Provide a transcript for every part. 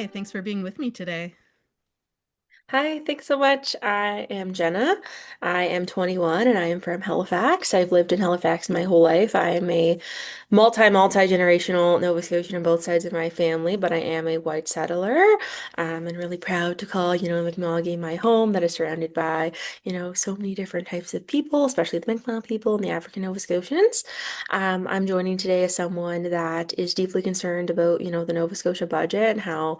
Hi, thanks for being with me today. Hi, thanks so much. I am Jenna. I am 21 and I am from Halifax. I've lived in Halifax my whole life. I am a multi-generational Nova Scotian on both sides of my family, but I am a white settler. And really proud to call, Mi'kmaq my home that is surrounded by, so many different types of people, especially the Mi'kmaq people and the African Nova Scotians. I'm joining today as someone that is deeply concerned about, the Nova Scotia budget and how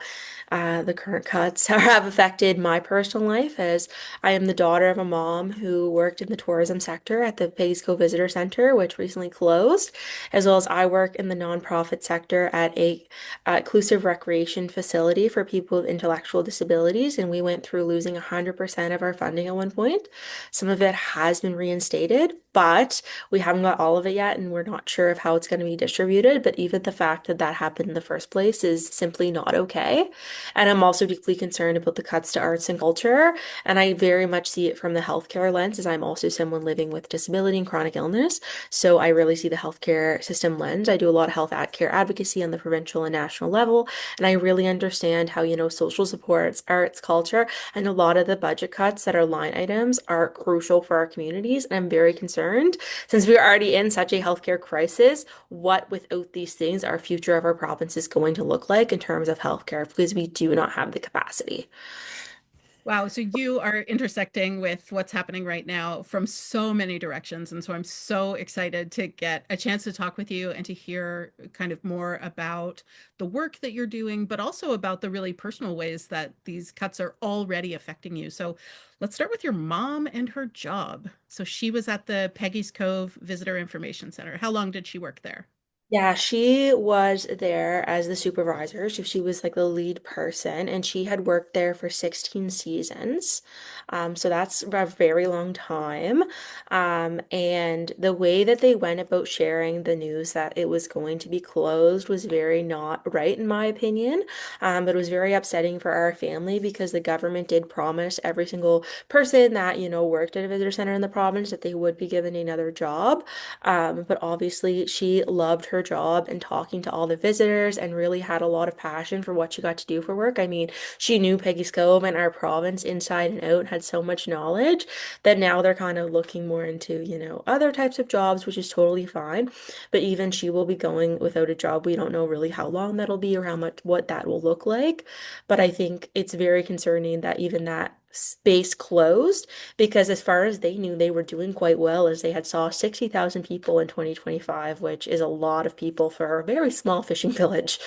the current cuts have affected my personal life as I am the daughter of a mom who worked in the tourism sector at the Peggy's Cove Visitor Center, which recently closed, as well as I work in the nonprofit sector at a inclusive recreation facility for people with intellectual disabilities. And we went through losing 100% of our funding at one point. Some of it has been reinstated, but we haven't got all of it yet, and we're not sure of how it's going to be distributed. But even the fact that that happened in the first place is simply not okay. And I'm also deeply concerned about the cuts to arts and culture. And I very much see it from the healthcare lens, as I'm also someone living with disability and chronic illness. So I really see the healthcare system lens. I do a lot of health care advocacy on the provincial and national level. And I really understand how, social supports, arts, culture, and a lot of the budget cuts that are line items are crucial for our communities. And I'm very concerned since we're already in such a healthcare crisis, what without these things our future of our province is going to look like in terms of healthcare because we do not have the capacity. Wow, so you are intersecting with what's happening right now from so many directions. And so I'm so excited to get a chance to talk with you and to hear kind of more about the work that you're doing, but also about the really personal ways that these cuts are already affecting you. So let's start with your mom and her job. So she was at the Peggy's Cove Visitor Information Center. How long did she work there? Yeah, she was there as the supervisor. She was like the lead person, and she had worked there for 16 seasons. So that's a very long time. And the way that they went about sharing the news that it was going to be closed was very not right, in my opinion. But it was very upsetting for our family because the government did promise every single person that, worked at a visitor center in the province that they would be given another job. But obviously, she loved her job and talking to all the visitors and really had a lot of passion for what she got to do for work. I mean, she knew Peggy's Cove and our province inside and out, had so much knowledge that now they're kind of looking more into, other types of jobs, which is totally fine. But even she will be going without a job. We don't know really how long that'll be or how much what that will look like. But I think it's very concerning that even that space closed because as far as they knew, they were doing quite well as they had saw 60,000 people in 2025, which is a lot of people for a very small fishing village.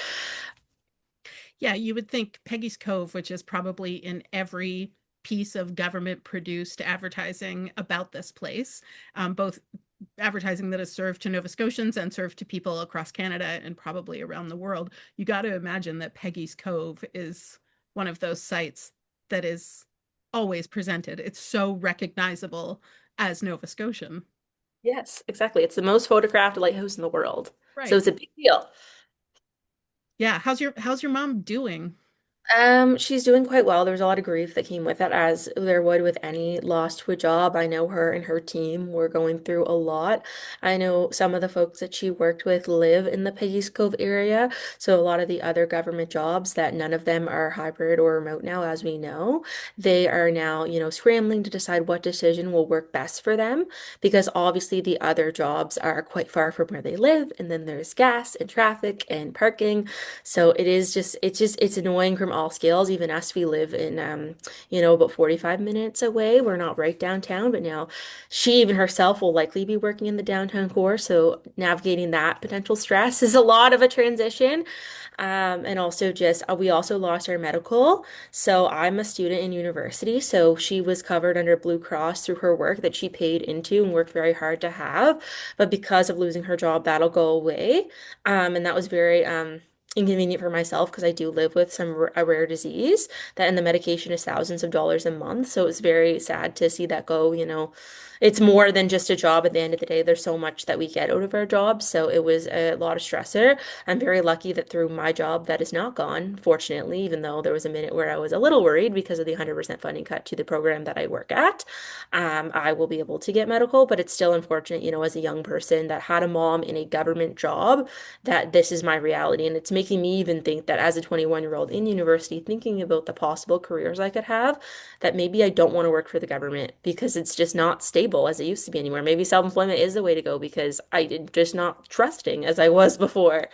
Yeah, you would think Peggy's Cove, which is probably in every piece of government produced advertising about this place, both advertising that is served to Nova Scotians and served to people across Canada and probably around the world. You got to imagine that Peggy's Cove is one of those sites that is always presented. It's so recognizable as Nova Scotian. Yes, exactly. It's the most photographed lighthouse in the world. So Right. it's a big deal. Yeah. How's your mom doing? She's doing quite well. There was a lot of grief that came with it, as there would with any loss to a job. I know her and her team were going through a lot. I know some of the folks that she worked with live in the Peggy's Cove area, so a lot of the other government jobs that none of them are hybrid or remote now, as we know, they are now, scrambling to decide what decision will work best for them, because obviously the other jobs are quite far from where they live, and then there's gas and traffic and parking. So it's annoying from all scales. Even us, we live in about 45 minutes away. We're not right downtown, but now she even herself will likely be working in the downtown core. So navigating that potential stress is a lot of a transition. And also just we also lost our medical. So I'm a student in university. So she was covered under Blue Cross through her work that she paid into and worked very hard to have. But because of losing her job, that'll go away. And that was very inconvenient for myself because I do live with a rare disease that and the medication is thousands of dollars a month. So it's very sad to see that go, It's more than just a job at the end of the day. There's so much that we get out of our job. So it was a lot of stressor. I'm very lucky that through my job that is not gone, fortunately, even though there was a minute where I was a little worried because of the 100% funding cut to the program that I work at. I will be able to get medical, but it's still unfortunate, as a young person that had a mom in a government job that this is my reality. And it's making making me even think that as a 21-year-old in university, thinking about the possible careers I could have, that maybe I don't want to work for the government because it's just not stable as it used to be anymore. Maybe self-employment is the way to go because I'm just not trusting as I was before.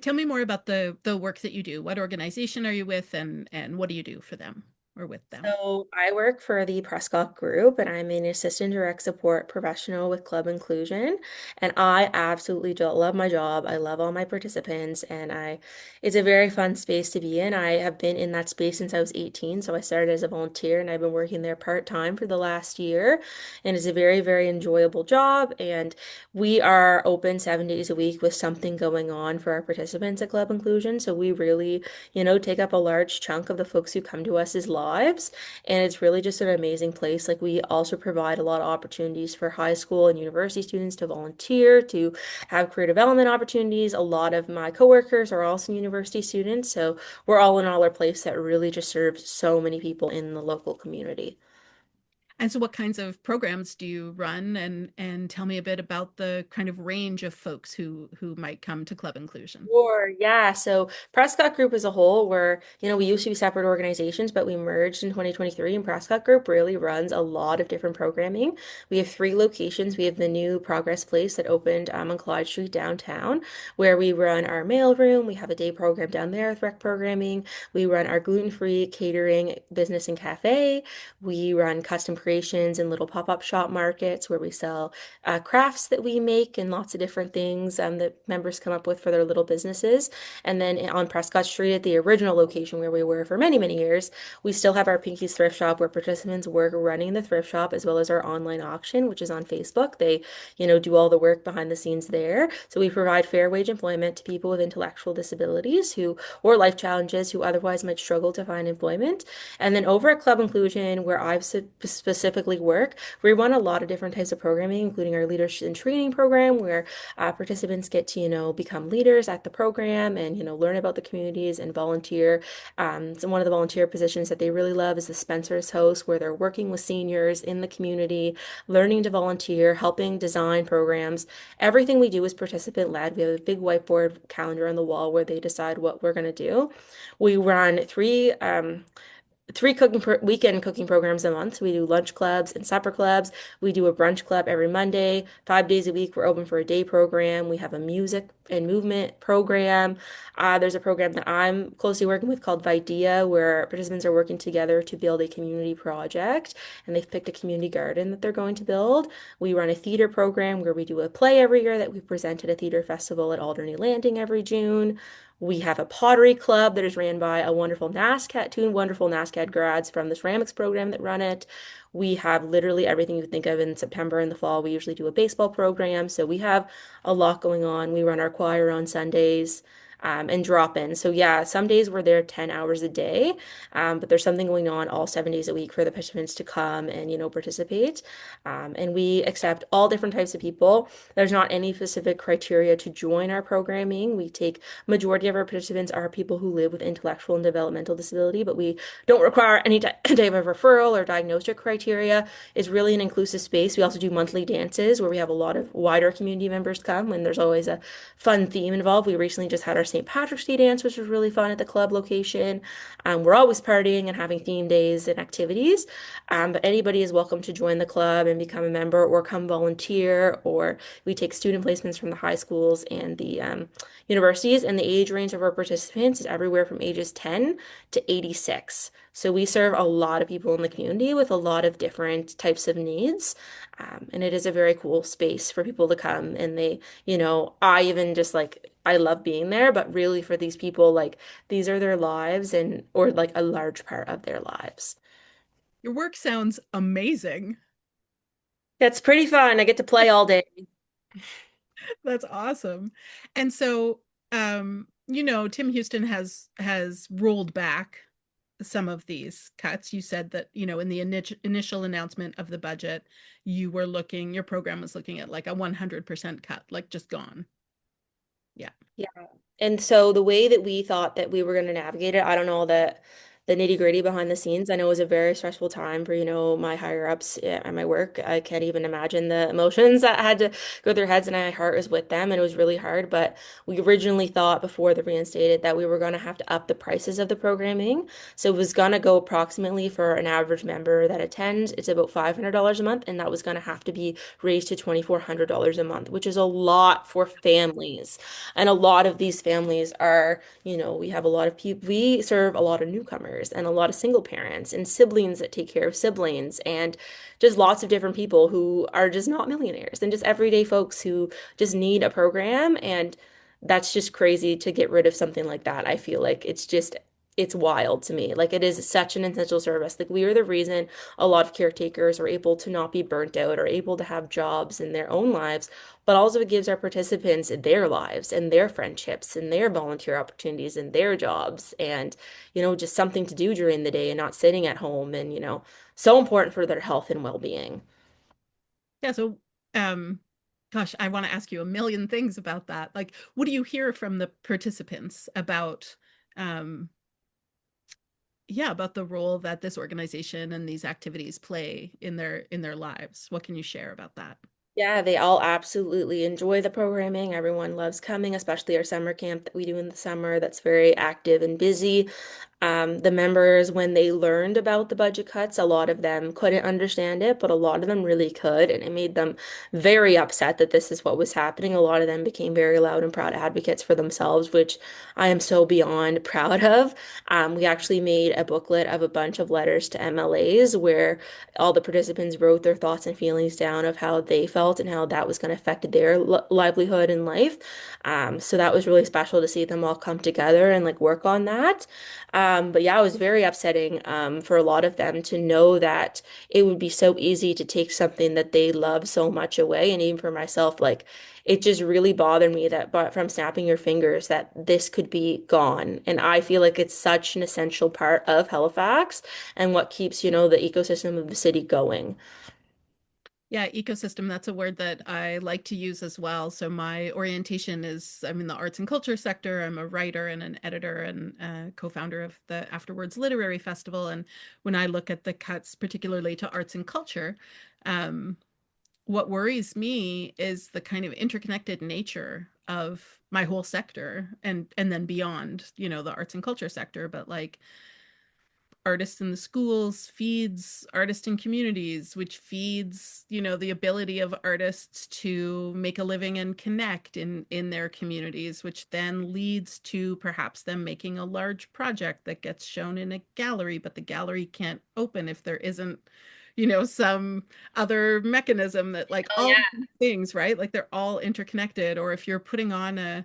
Tell me more about the work that you do. What organization are you with, and what do you do for them or with them? So I work for the Prescott Group and I'm an assistant direct support professional with Club Inclusion. And I absolutely do love my job. I love all my participants and it's a very fun space to be in. I have been in that space since I was 18. So I started as a volunteer and I've been working there part-time for the last year. And it's a very, very enjoyable job. And we are open 7 days a week with something going on for our participants at Club Inclusion. So we really, take up a large chunk of the folks who come to us as lives. And it's really just an amazing place. Like we also provide a lot of opportunities for high school and university students to volunteer, to have career development opportunities. A lot of my coworkers are also university students. So we're all in all a place that really just serves so many people in the local community. And so what kinds of programs do you run, and tell me a bit about the kind of range of folks who might come to Club Inclusion. Sure, yeah. So Prescott Group as a whole, we used to be separate organizations, but we merged in 2023, and Prescott Group really runs a lot of different programming. We have three locations. We have the new Progress Place that opened on Clyde Street downtown, where we run our mail room. We have a day program down there with rec programming. We run our gluten-free catering business and cafe. We run custom creations and little pop-up shop markets where we sell crafts that we make and lots of different things that members come up with for their little businesses. And then on Prescott Street at the original location where we were for many, many years, we still have our Pinky's Thrift Shop where participants work running the thrift shop as well as our online auction, which is on Facebook. They, do all the work behind the scenes there. So we provide fair wage employment to people with intellectual disabilities or life challenges who otherwise might struggle to find employment. And then over at Club Inclusion, where I specifically work, we run a lot of different types of programming, including our leadership and training program, where participants get to, become leaders at the program and, learn about the communities and volunteer. So one of the volunteer positions that they really love is the Spencer's House, where they're working with seniors in the community, learning to volunteer, helping design programs. Everything we do is participant led. We have a big whiteboard calendar on the wall where they decide what we're going to do. We run three weekend cooking programs a month. We do lunch clubs and supper clubs. We do a brunch club every Monday. 5 days a week, we're open for a day program. We have a music and movement program. There's a program that I'm closely working with called Videa, where participants are working together to build a community project, and they've picked a community garden that they're going to build. We run a theater program where we do a play every year that we present at a theater festival at Alderney Landing every June. We have a pottery club that is ran by two wonderful NASCAD grads from the ceramics program that run it. We have literally everything you think of in September and the fall. We usually do a baseball program. So we have a lot going on. We run our choir on Sundays. And drop in. So yeah, some days we're there 10 hours a day, but there's something going on all 7 days a week for the participants to come and, participate. And we accept all different types of people. There's not any specific criteria to join our programming. We take majority of our participants are people who live with intellectual and developmental disability, but we don't require any type of referral or diagnostic criteria. It's really an inclusive space. We also do monthly dances where we have a lot of wider community members come, and there's always a fun theme involved. We recently just had our St. Patrick's Day dance, which was really fun at the club location. We're always partying and having theme days and activities, but anybody is welcome to join the club and become a member or come volunteer, or we take student placements from the high schools and the universities, and the age range of our participants is everywhere from ages 10 to 86. So we serve a lot of people in the community with a lot of different types of needs. And it is a very cool space for people to come. And I even just I love being there, but really for these people, these are their lives or like a large part of their lives. Your work sounds amazing. That's pretty fun. I get to play all day. That's awesome. And so, Tim Houston has rolled back some of these cuts. You said that, in the initial announcement of the budget, your program was looking at like a 100% cut, like just gone. Yeah. Yeah. And so the way that we thought that we were going to navigate it, I don't know that the nitty-gritty behind the scenes. I know it was a very stressful time for, my higher ups at my work. I can't even imagine the emotions that had to go through their heads, and my heart was with them, and it was really hard. But we originally thought before the reinstated that we were going to have to up the prices of the programming. So it was going to go approximately for an average member that attends, it's about $500 a month, and that was going to have to be raised to $2,400 a month, which is a lot for families. And a lot of these families are, we have a lot of people, we serve a lot of newcomers and a lot of single parents and siblings that take care of siblings and just lots of different people who are just not millionaires and just everyday folks who just need a program. And that's just crazy to get rid of something like that. I feel like it's wild to me. Like it is such an essential service. Like we are the reason a lot of caretakers are able to not be burnt out or able to have jobs in their own lives, but also it gives our participants their lives and their friendships and their volunteer opportunities and their jobs and, just something to do during the day and not sitting at home and, so important for their health and well-being. Yeah, so um gosh, I want to ask you a million things about that. Like, what do you hear from the participants about um yeah, about the role that this organization and these activities play in their lives? What can you share about that? Yeah, they all absolutely enjoy the programming. Everyone loves coming, especially our summer camp that we do in the summer that's very active and busy. The members, when they learned about the budget cuts, a lot of them couldn't understand it, but a lot of them really could, and it made them very upset that this is what was happening. A lot of them became very loud and proud advocates for themselves, which I am so beyond proud of. We actually made a booklet of a bunch of letters to MLAs where all the participants wrote their thoughts and feelings down of how they felt and how that was going to affect their livelihood and life. So that was really special to see them all come together and like work on that. But yeah, it was very upsetting for a lot of them to know that it would be so easy to take something that they love so much away. And even for myself, like it just really bothered me that but from snapping your fingers that this could be gone. And I feel like it's such an essential part of Halifax and what keeps, the ecosystem of the city going. Yeah, ecosystem, that's a word that I like to use as well. So my orientation is I'm in the arts and culture sector. I'm a writer and an editor and co-founder of the Afterwards Literary Festival. And when I look at the cuts, particularly to arts and culture, um, what worries me is the kind of interconnected nature of my whole sector and then beyond, the arts and culture sector, but like artists in the schools feeds artists in communities, which feeds, the ability of artists to make a living and connect in their communities, which then leads to perhaps them making a large project that gets shown in a gallery, but the gallery can't open if there isn't, some other mechanism that like Oh all yeah. these things, right? Like they're all interconnected. Or if you're putting on a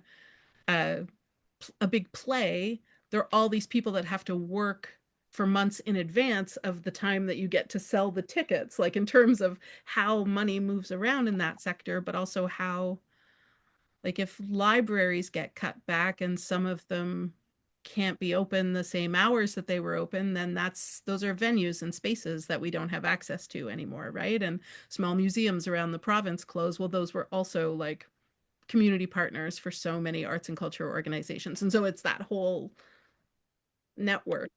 a big play, there are all these people that have to work for months in advance of the time that you get to sell the tickets, like in terms of how money moves around in that sector, but also how, like, if libraries get cut back and some of them can't be open the same hours that they were open, then those are venues and spaces that we don't have access to anymore, right? And small museums around the province close. Well, those were also like community partners for so many arts and culture organizations. And so it's that whole network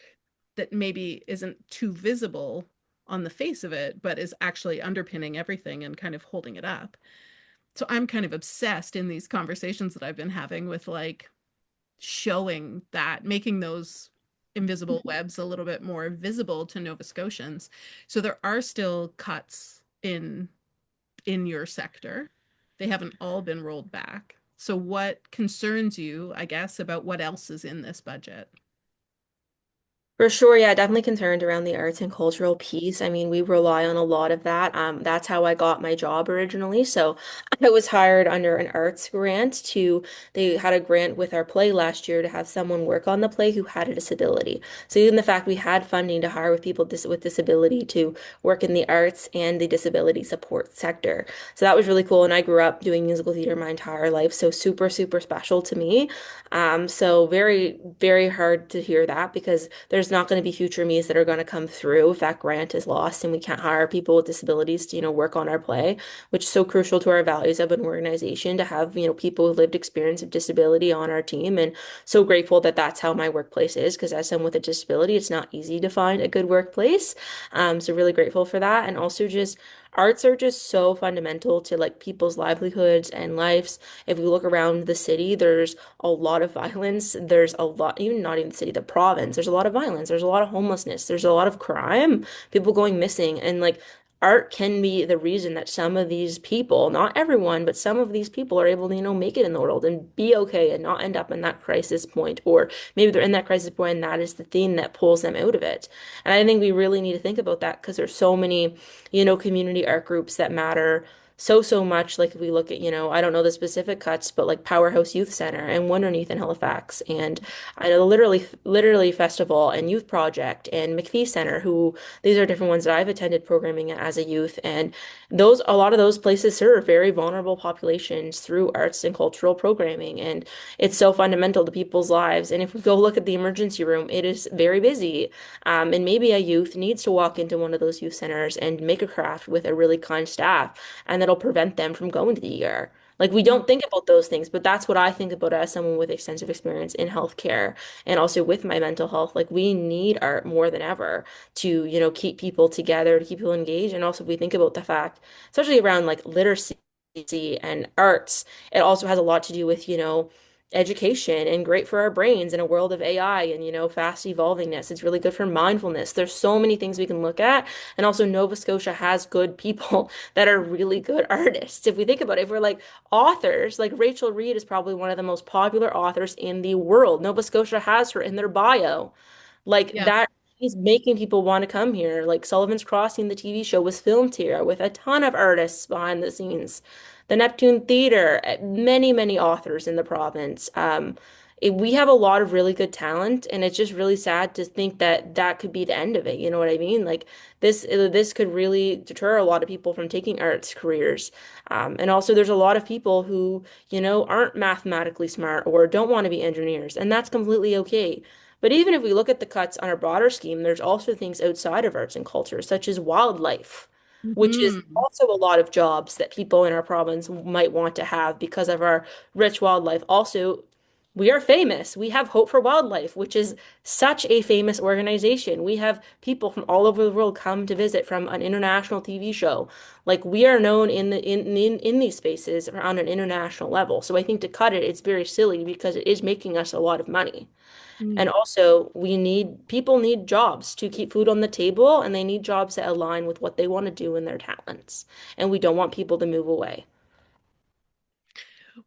that maybe isn't too visible on the face of it, but is actually underpinning everything and kind of holding it up. So I'm kind of obsessed in these conversations that I've been having with like showing that, making those invisible webs a little bit more visible to Nova Scotians. So there are still cuts in your sector. They haven't all been rolled back. So what concerns you, I guess, about what else is in this budget? For sure, yeah, definitely concerned around the arts and cultural piece. I mean, we rely on a lot of that. That's how I got my job originally. So I was hired under an arts grant they had a grant with our play last year to have someone work on the play who had a disability. So even the fact we had funding to hire with people with disability to work in the arts and the disability support sector. So that was really cool. And I grew up doing musical theater my entire life. So super, super special to me. So very, very hard to hear that because there's there's not going to be future me's that are going to come through if that grant is lost and we can't hire people with disabilities to, work on our play, which is so crucial to our values of an organization to have, people with lived experience of disability on our team. And so grateful that that's how my workplace is, because as someone with a disability, it's not easy to find a good workplace. So really grateful for that. And also just arts are just so fundamental to like people's livelihoods and lives. If we look around the city, there's a lot of violence. There's a lot, even not even the city, the province, there's a lot of violence. There's a lot of homelessness. There's a lot of crime, people going missing. And like art can be the reason that some of these people, not everyone, but some of these people are able to, make it in the world and be okay and not end up in that crisis point. Or maybe they're in that crisis point and that is the thing that pulls them out of it. And I think we really need to think about that because there's so many, community art groups that matter so much. Like if we look at, I don't know the specific cuts, but like Powerhouse Youth Center and Wonderneath in Halifax, and I know literally Festival and Youth Project and McPhee Center, who these are different ones that I've attended programming at as a youth. And a lot of those places serve very vulnerable populations through arts and cultural programming. And it's so fundamental to people's lives. And if we go look at the emergency room, it is very busy. And maybe a youth needs to walk into one of those youth centers and make a craft with a really kind staff, and that'll prevent them from going to the ER. Like we Mm. don't think about those things, but that's what I think about as someone with extensive experience in healthcare and also with my mental health. Like we need art more than ever to, keep people together, to keep people engaged. And also if we think about the fact, especially around like literacy and arts, it also has a lot to do with, education and great for our brains in a world of AI and, fast evolvingness. It's really good for mindfulness. There's so many things we can look at. And also Nova Scotia has good people that are really good artists. If we think about it, if we're like authors, like Rachel Reed is probably one of the most popular authors in the world. Nova Scotia has her in their bio. Like Yeah. that is making people want to come here. Like Sullivan's Crossing, the TV show, was filmed here with a ton of artists behind the scenes. The Neptune Theater, many authors in the province. We have a lot of really good talent, and it's just really sad to think that that could be the end of it. You know what I mean? Like this could really deter a lot of people from taking arts careers. And also, there's a lot of people who, aren't mathematically smart or don't want to be engineers, and that's completely okay. But even if we look at the cuts on a broader scheme, there's also things outside of arts and culture, such as wildlife, which is Hmm. also a lot of jobs that people in our province might want to have because of our rich wildlife. Also, we are famous. We have Hope for Wildlife, which is such a famous organization. We have people from all over the world come to visit from an international TV show. Like we are known in these spaces on an international level. So I think to cut it, it's very silly because it is making us a lot of money. And also, people need jobs to keep food on the table, and they need jobs that align with what they want to do and their talents. And we don't want people to move away.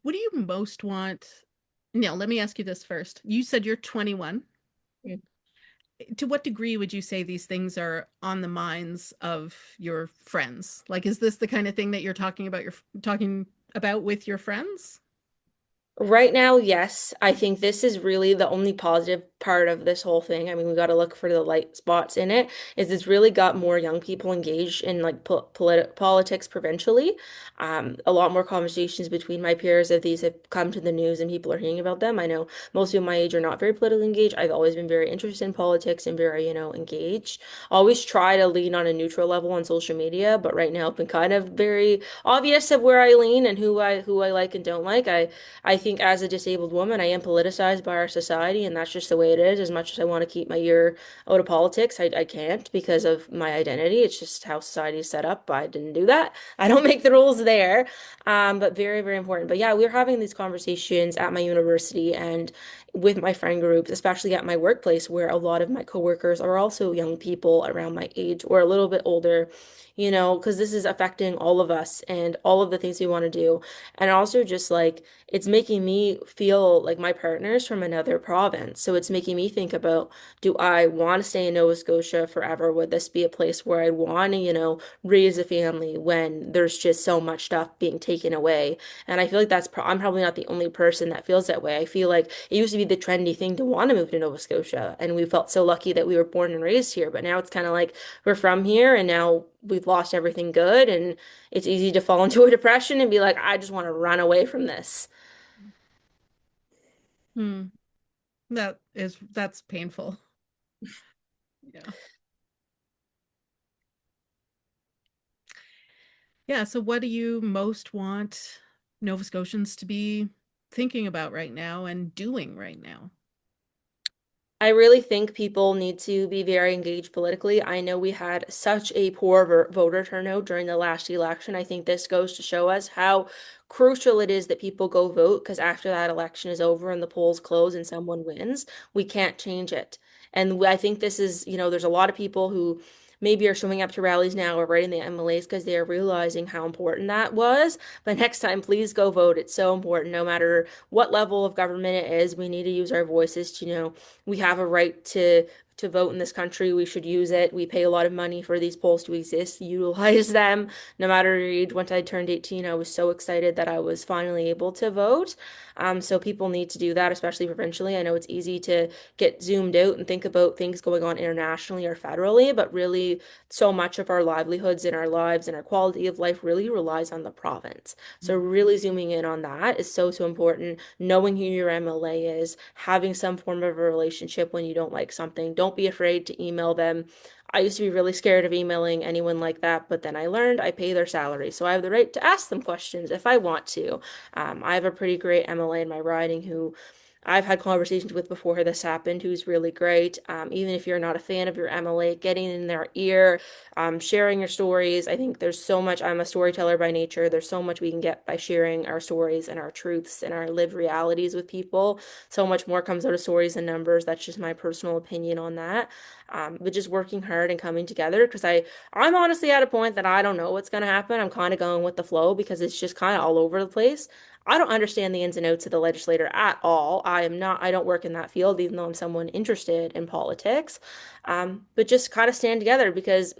What do you most want? Now, let me ask you this first. You said you're 21. To what degree would you say these things are on the minds of your friends? Like, is this the kind of thing that you're talking about with your friends? Right now, yes, I think this is really the only positive part of this whole thing. I mean, we got to look for the light spots in it. Is it's really got more young people engaged in like politics provincially. A lot more conversations between my peers if these have come to the news and people are hearing about them. I know most people my age are not very politically engaged. I've always been very interested in politics and very, engaged. Always try to lean on a neutral level on social media, but right now it's been kind of very obvious of where I lean and who I like and don't like. I think as a disabled woman, I am politicized by our society, and that's just the way it is. As much as I want to keep my ear out of politics, I can't because of my identity. It's just how society is set up. I didn't do that. I don't make the rules there. But very important. But yeah, we're having these conversations at my university and with my friend groups, especially at my workplace, where a lot of my coworkers are also young people around my age or a little bit older, because this is affecting all of us and all of the things we want to do. And also just like it's making me feel like my partner's from another province. So it's making me think about, do I want to stay in Nova Scotia forever? Would this be a place where I want to, raise a family when there's just so much stuff being taken away? And I feel like I'm probably not the only person that feels that way. I feel like it used to be the trendy thing to want to move to Nova Scotia. And we felt so lucky that we were born and raised here. But now it's kind of like we're from here and now we've lost everything good. And it's easy to fall into a depression and be like, I just want to run away from this. Hmm. That's painful. Yeah. Yeah. So, what do you most want Nova Scotians to be thinking about right now and doing right now? I really think people need to be very engaged politically. I know we had such a poor voter turnout during the last election. I think this goes to show us how crucial it is that people go vote because after that election is over and the polls close and someone wins, we can't change it. And I think this is, there's a lot of people who maybe are showing up to rallies now or writing the MLAs because they are realizing how important that was. But next time, please go vote. It's so important. No matter what level of government it is, we need to use our voices to, we have a right to vote in this country. We should use it. We pay a lot of money for these polls to exist. Utilize them no matter your age. Once I turned 18, I was so excited that I was finally able to vote. So people need to do that, especially provincially. I know it's easy to get zoomed out and think about things going on internationally or federally, but really so much of our livelihoods and our lives and our quality of life really relies on the province. So really zooming in on that is so, so important. Knowing who your MLA is, having some form of a relationship when you don't like something. Don't be afraid to email them. I used to be really scared of emailing anyone like that, but then I learned I pay their salary, so I have the right to ask them questions if I want to. I have a pretty great MLA in my riding who I've had conversations with before this happened, who's really great. Even if you're not a fan of your MLA, getting in their ear, sharing your stories. I think there's so much. I'm a storyteller by nature. There's so much we can get by sharing our stories and our truths and our lived realities with people. So much more comes out of stories and numbers. That's just my personal opinion on that. But just working hard and coming together because I'm honestly at a point that I don't know what's going to happen. I'm kind of going with the flow because it's just kind of all over the place. I don't understand the ins and outs of the legislator at all. I don't work in that field, even though I'm someone interested in politics. But just kind of stand together because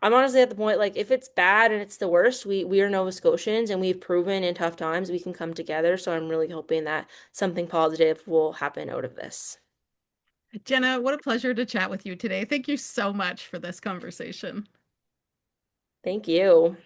I'm honestly at the point, like, if it's bad and it's the worst, we are Nova Scotians and we've proven in tough times we can come together. So I'm really hoping that something positive will happen out of this. Jenna, what a pleasure to chat with you today. Thank you so much for this conversation. Thank you.